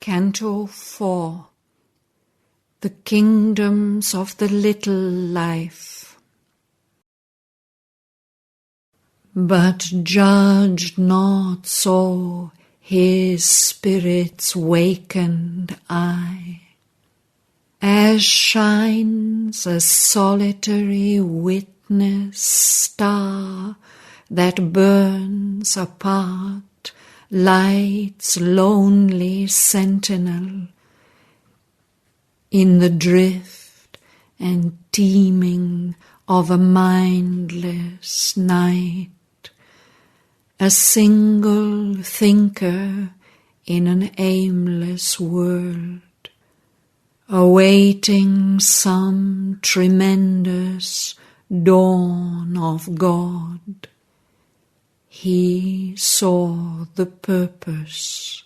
Canto 4. The Kingdoms of the Little Life. But judge not so his spirit's wakened eye, as shines a solitary witness star that burns apart light's lonely sentinel in the drift and teeming of a mindless night, a single thinker in an aimless world, awaiting some tremendous dawn of God. He saw the purpose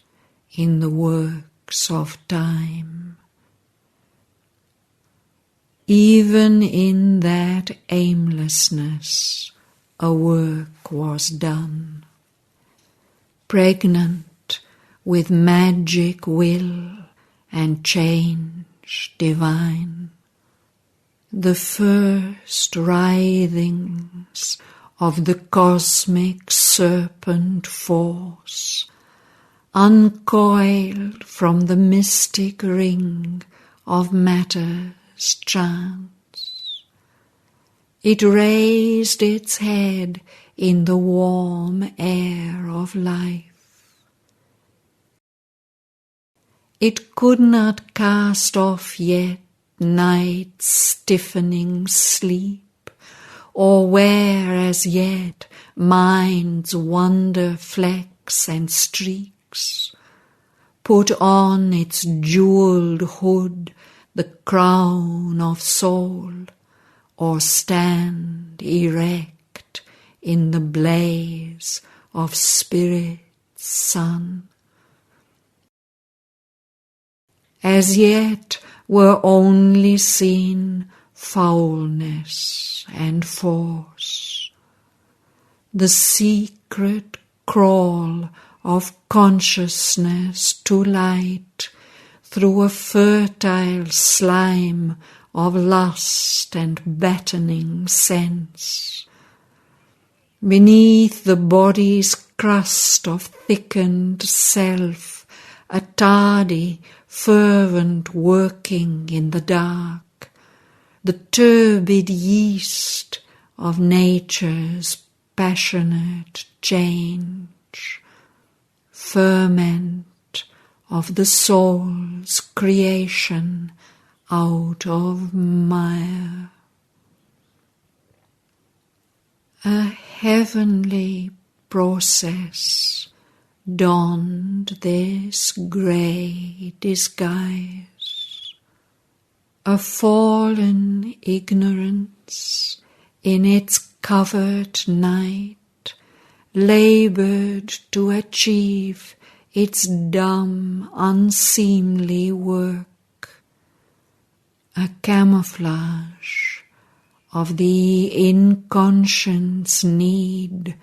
in the works of time. Even in that aimlessness a work was done, pregnant with magic will and change divine. The first writhings of the cosmic serpent force uncoiled from the mystic ring of matter's chance. It raised its head in the warm air of life. It could not cast off yet night's stiffening sleep, or wear as yet mind's wonder flecks and streaks, put on its jewelled hood the crown of soul, or stand erect in the blaze of spirit's sun. As yet were only seen foulness and force, the secret crawl of consciousness to light through a fertile slime of lust and battening sense. Beneath the body's crust of thickened self, a tardy, fervent working in the dark, the turbid yeast of nature's passionate change, ferment of the soul's creation out of mire. A heavenly process donned this grey disguise. A fallen ignorance in its covered night laboured to achieve its dumb, unseemly work, a camouflage of the inconscient's need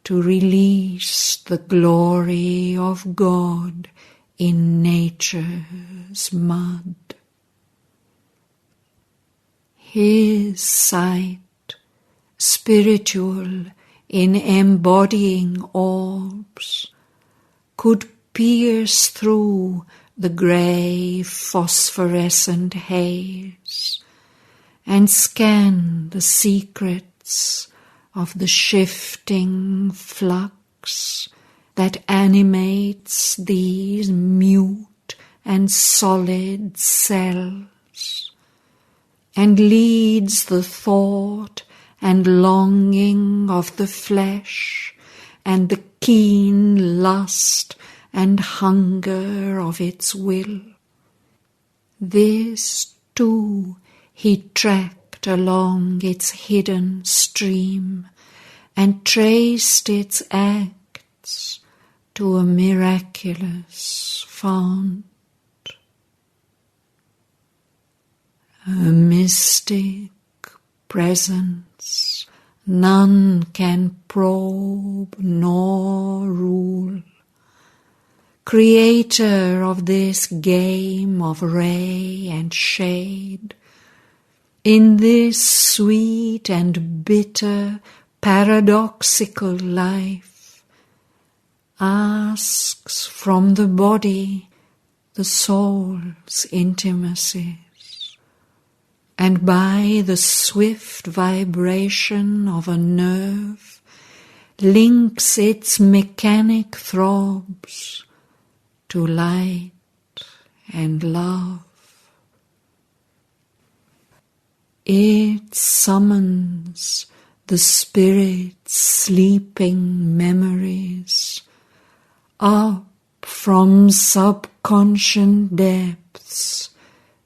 to release the glory of God in nature's mud. His sight, spiritual in embodying orbs, could pierce through the grey phosphorescent haze and scan the secrets of the shifting flux that animates these mute and solid cells, and leads the thought and longing of the flesh, and the keen lust and hunger of its will. This too he tracked along its hidden stream, and traced its acts to a miraculous fount. A mystic presence none can probe nor rule, creator of this game of ray and shade, in this sweet and bitter paradoxical life, asks from the body the soul's intimacies, and by the swift vibration of a nerve links its mechanic throbs to light and love. It summons the spirit's sleeping memories up from subconscious depths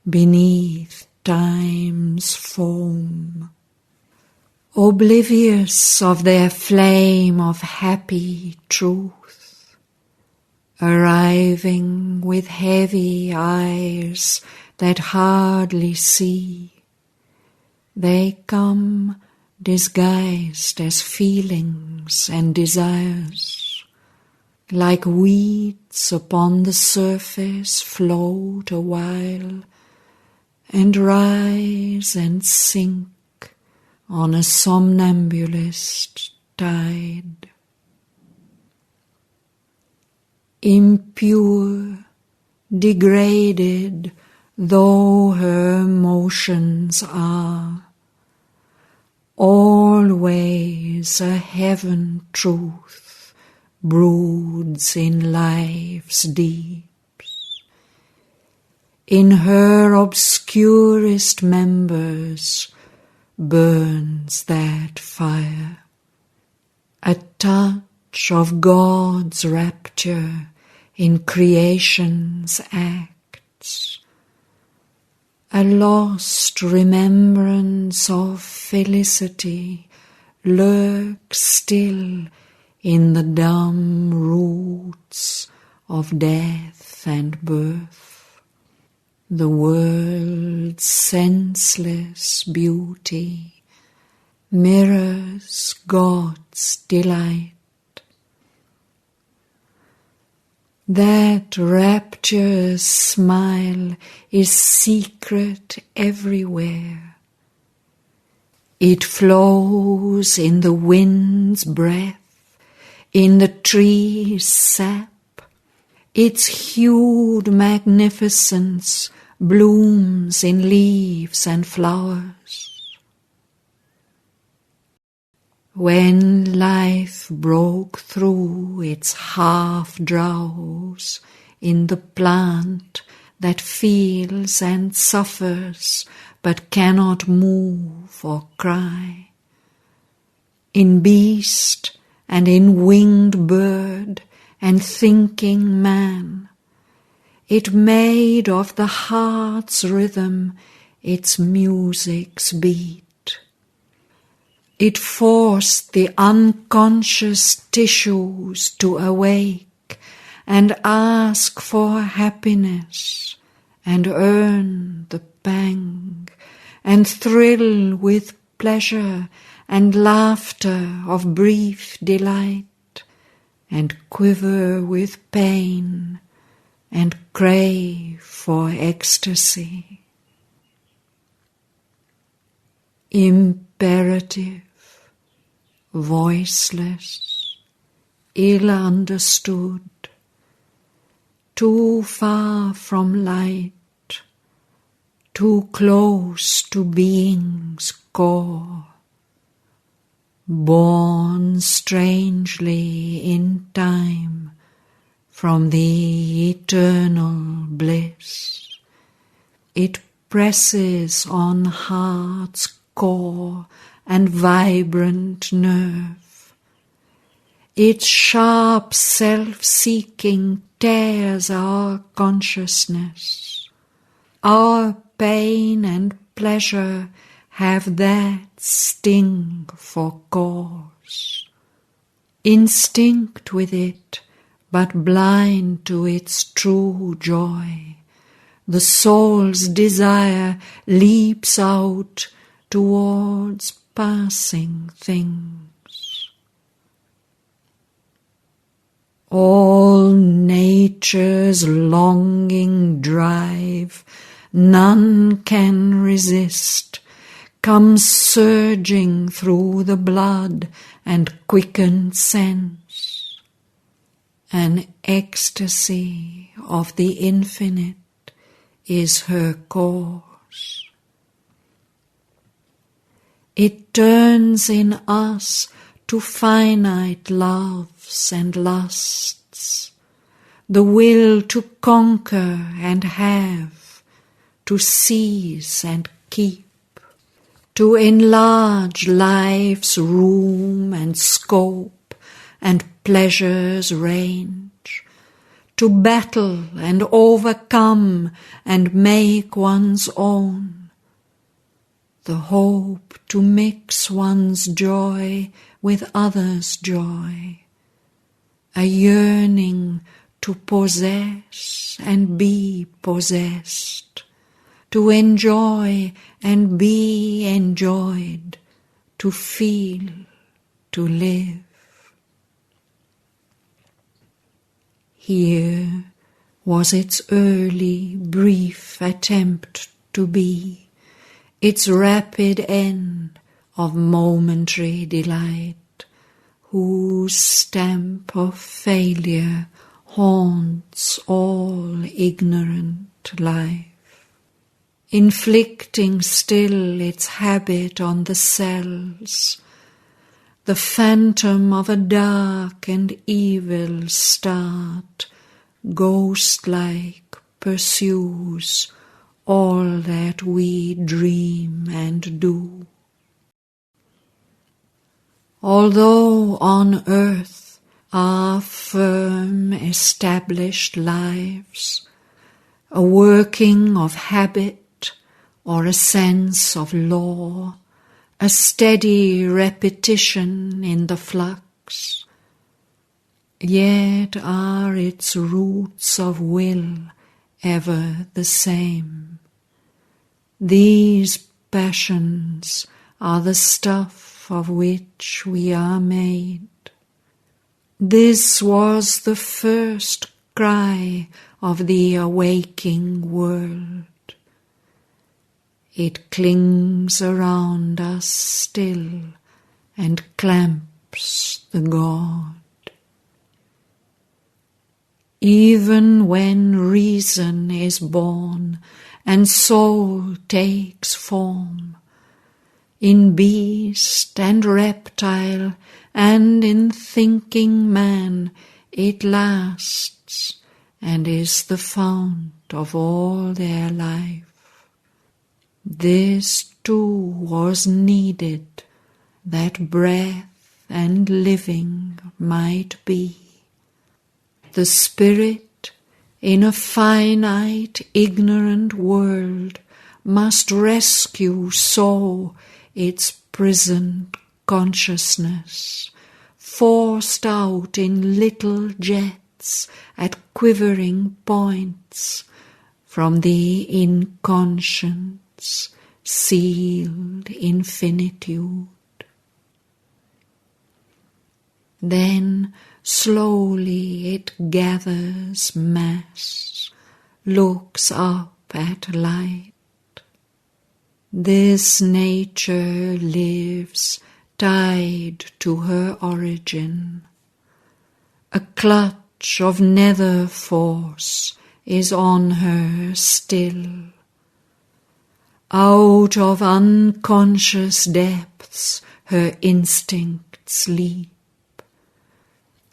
beneath time's foam, oblivious of their flame of happy truth, arriving with heavy eyes that hardly see. They come disguised as feelings and desires, like weeds upon the surface float a while, and rise and sink on a somnambulist tide. Impure, degraded though her motions are, always a heaven truth broods in life's deeps. In her obscurest members burns that fire, a touch of God's rapture in creation's acts, a lost remembrance of felicity lurks still in the dumb roots of death and birth. The world's senseless beauty mirrors God's delight. That rapturous smile is secret everywhere. It flows in the wind's breath, in the tree's sap. Its hued magnificence blooms in leaves and flowers. When life broke through its half-drowse in the plant that feels and suffers but cannot move or cry, in beast and in winged bird and thinking man, it made of the heart's rhythm its music's beat. It forced the unconscious tissues to awake and ask for happiness and earn the pang and thrill with pleasure and laughter of brief delight and quiver with pain and crave for ecstasy. Imperative, voiceless, ill understood, too far from light, too close to being's core, born strangely in time from the eternal bliss. It presses on heart's core and vibrant nerve. Its sharp self-seeking tears our consciousness. Our pain and pleasure have that sting for cause. Instinct with it, but blind to its true joy, the soul's desire leaps out towards passing things. All nature's longing drive, none can resist, comes surging through the blood and quickened sense. An ecstasy of the infinite is her course. It turns in us to finite loves and lusts, the will to conquer and have, to seize and keep, to enlarge life's room and scope and pleasure's range, to battle and overcome and make one's own, the hope to mix one's joy with others' joy, a yearning to possess and be possessed, to enjoy and be enjoyed, to feel, to live. Here was its early, brief attempt to be, its rapid end of momentary delight, whose stamp of failure haunts all ignorant life, inflicting still its habit on the cells, the phantom of a dark and evil start, ghost-like pursues all that we dream and do. Although on earth our firm established lives, a working of habit or a sense of law, a steady repetition in the flux, yet are its roots of will ever the same. These passions are the stuff of which we are made. This was the first cry of the awaking world. It clings around us still and clamps the God. Even when reason is born and soul takes form, in beast and reptile and in thinking man it lasts and is the fount of all their life. This too was needed, that breath and living might be. The spirit in a finite, ignorant world must rescue so its prisoned consciousness, forced out in little jets at quivering points from the inconscient sealed infinitude. Then slowly it gathers mass, looks up at light. This nature lives tied to her origin. A clutch of nether force is on her still. Out of unconscious depths her instincts leap.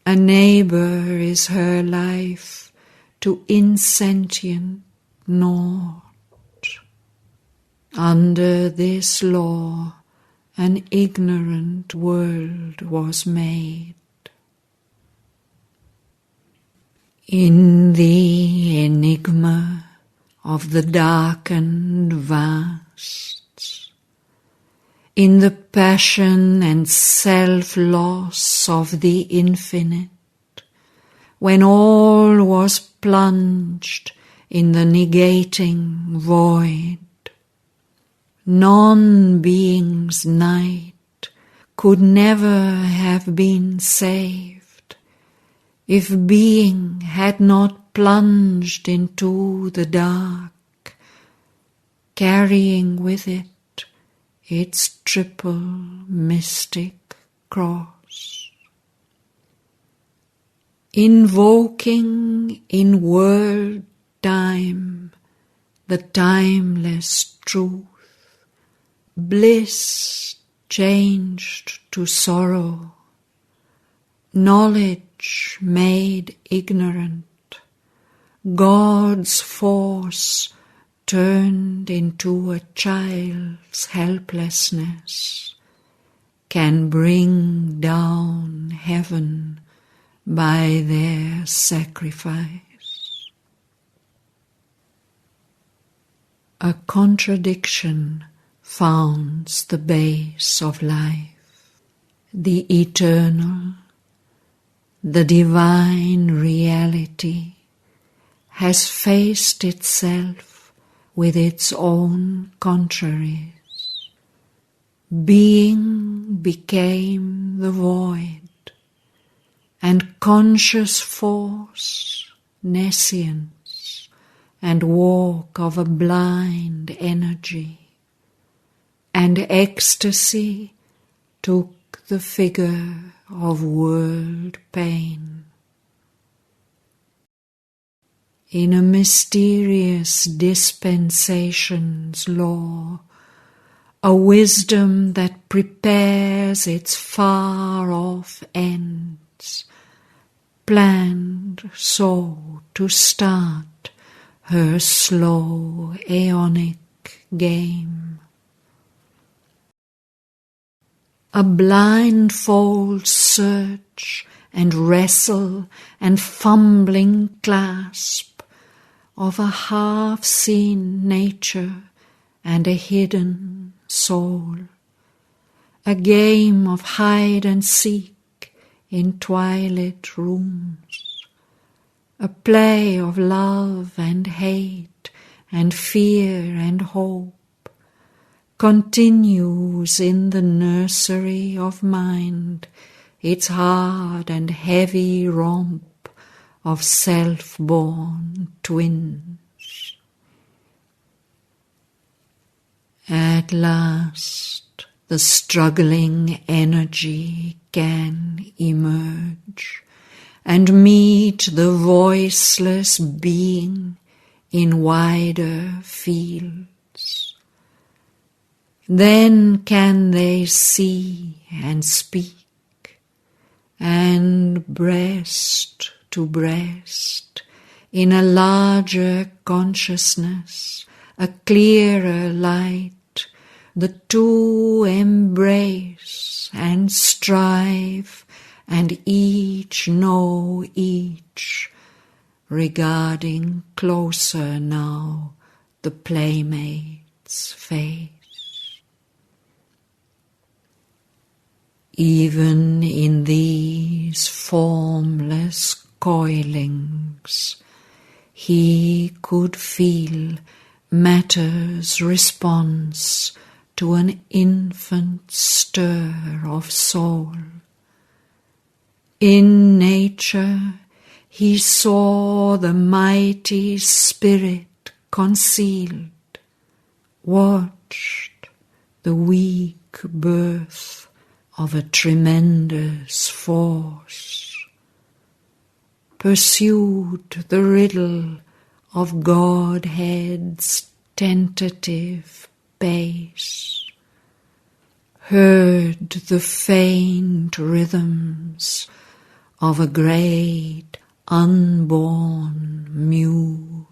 A neighbour is her life to insentient naught. Under this law an ignorant world was made. In the enigma of the darkened vasts, in the passion and self-loss of the infinite, when all was plunged in the negating void, non-being's night could never have been saved. if being had not plunged into the dark, carrying with it its triple mystic cross. Invoking in world time the timeless truth, bliss changed to sorrow, knowledge made ignorant, God's force turned into a child's helplessness, can bring down heaven by their sacrifice. A contradiction founds the base of life. The eternal, the divine reality has faced itself with its own contraries. Being became the void, and conscious force nescience, and walk of a blind energy, and ecstasy took the figure of world pain. In a mysterious dispensation's law, a wisdom that prepares its far-off ends, planned so to start her slow aeonic game. A blindfold search and wrestle and fumbling clasp of a half-seen nature and a hidden soul, a game of hide and seek in twilit rooms, a play of love and hate and fear and hope, continues in the nursery of mind its hard and heavy romp of self-born twins. At last the struggling energy can emerge and meet the voiceless being in wider fields. Then can they see and speak, and breast to breast, in a larger consciousness, a clearer light, the two embrace and strive, and each know each, regarding closer now the playmate's face. Even in these formless coilings, he could feel matter's response to an infant stir of soul. In nature he saw the mighty spirit concealed, watched the weak birth of a tremendous force, pursued the riddle of Godhead's tentative pace, heard the faint rhythms of a great unborn muse.